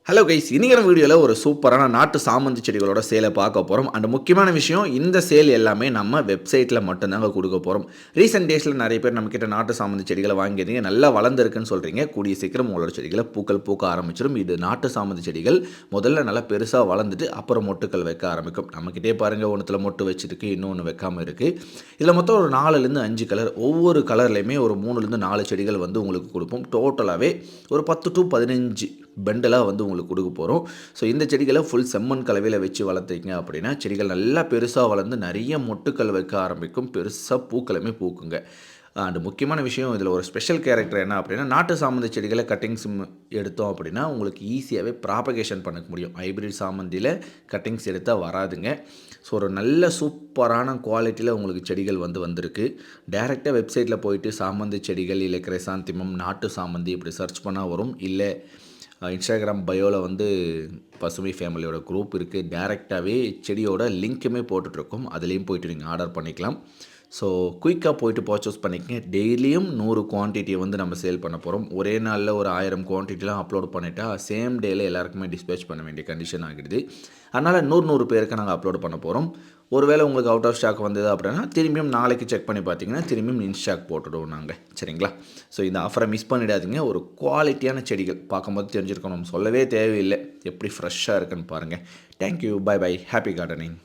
Hello guys, இன்னைக்கான வீடியோவில் ஒரு சூப்பரான நாட்டு சாமந்தி செடிகளோட சேலை பார்க்க போகிறோம். அண்ட் முக்கியமான விஷயம், இந்த சேல் எல்லாமே நம்ம வெப்சைட்டில் மட்டும்தாங்க கொடுக்க போகிறோம். ரீசெண்ட் டேஸில் நிறைய பேர் நம்மக்கிட்ட நாட்டு சாமந்தி செடிகளை வாங்கியிருந்தீங்க, நல்லா வளர்ந்துருக்குன்னு சொல்கிறீங்க. கூடிய சீக்கிரம் உங்களோட செடிகளை பூக்கள் பூக்க ஆரம்பிச்சிடும். இது நாட்டு சாமந்தி செடிகள் முதல்ல நல்லா பெருசாக வளர்ந்துட்டு அப்புறம் மொட்டுக்கள் வைக்க ஆரம்பிக்கும். நம்மக்கிட்டே பாருங்கள், ஒன்றுத்தில் மொட்டு வச்சுருக்கு, இன்னொன்று வைக்காமல் இருக்குது. இதில் மொத்தம் ஒரு 4லேருந்து 5 கலர், ஒவ்வொரு கலர்லேயுமே ஒரு 3லேருந்து 4 செடிகள் வந்து உங்களுக்கு கொடுப்போம். டோட்டலாகவே ஒரு 10 to 15 பெண்டலாக வந்து உங்களுக்கு கொடுக்க போகிறோம். ஸோ இந்த செடிகளை ஃபுல் செம்மண் கலவையில் வச்சு வளர்த்திங்க அப்படின்னா செடிகள் நல்லா பெருசாக வளர்ந்து நிறைய மொட்டுக்கள் வைக்க ஆரம்பிக்கும், பெருசாக பூக்களுமே பூக்குங்க. அண்ட் முக்கியமான விஷயம், இதில் ஒரு ஸ்பெஷல் கேரக்டர் என்ன அப்படின்னா, நாட்டு சாமந்தி செடிகளை கட்டிங்ஸ் எடுத்தோம் அப்படின்னா உங்களுக்கு ஈஸியாகவே ப்ராபகேஷன் பண்ண முடியும். ஹைப்ரிட் சாமந்தியில் கட்டிங்ஸ் எடுத்தால் வராதுங்க. ஸோ ஒரு நல்ல சூப்பரான குவாலிட்டியில் உங்களுக்கு செடிகள் வந்திருக்கு. டைரெக்டாக வெப்சைட்டில் போயிட்டு சாமந்தி செடிகள் இல்லை கிரைசாந்திமம் நாட்டு சாமந்தி இப்படி சர்ச் பண்ணால் வரும். இல்லை இன்ஸ்டாகிராம் பயோவில் வந்து பசுமை ஃபேமிலியோட குரூப் இருக்குது. டைரெக்டாகவே செடியோட லிங்க்குமே போட்டுட்ருக்கோம், அதுலேயும் போய்ட்டு நீங்கள் ஆர்டர் பண்ணிக்கலாம். ஸோ குயிக்காக போய்ட்டு பர்ச்சேஸ் பண்ணிக்கங்க. டெய்லியும் 100 குவான்டிட்டியை வந்து நம்ம சேல் பண்ண போகிறோம். ஒரே நாளில் ஒரு 1000 குவான்டிட்டிலாம் அப்லோட் பண்ணிட்டா சேம் டேயில் எல்லாருக்குமே டிஸ்பேச் பண்ண வேண்டிய கண்டிஷன் ஆகிடுது. அதனால் 100 பேருக்கு நாங்கள் அப்லோட் பண்ண போகிறோம். ஒருவேளை உங்களுக்கு அவுட் ஆஃப் ஸ்டாக் வந்தது அப்படின்னா திரும்பியும் நாளைக்கு செக் பண்ணி பார்த்தீங்கன்னா திரும்பியும் இன் ஸ்டாக் போட்டுடுவோம் நாங்கள். சரிங்களா? ஸோ இந்த ஆஃபரை மிஸ் பண்ணிடாதீங்க. ஒரு குவாலிட்டியான செடிகள் பார்க்கும்போது தெரிஞ்சிருக்கணும், சொல்லவே தேவையில்லை எப்படி ஃப்ரெஷ்ஷாக இருக்குன்னு பாருங்கள். Thank you, bye bye, happy gardening.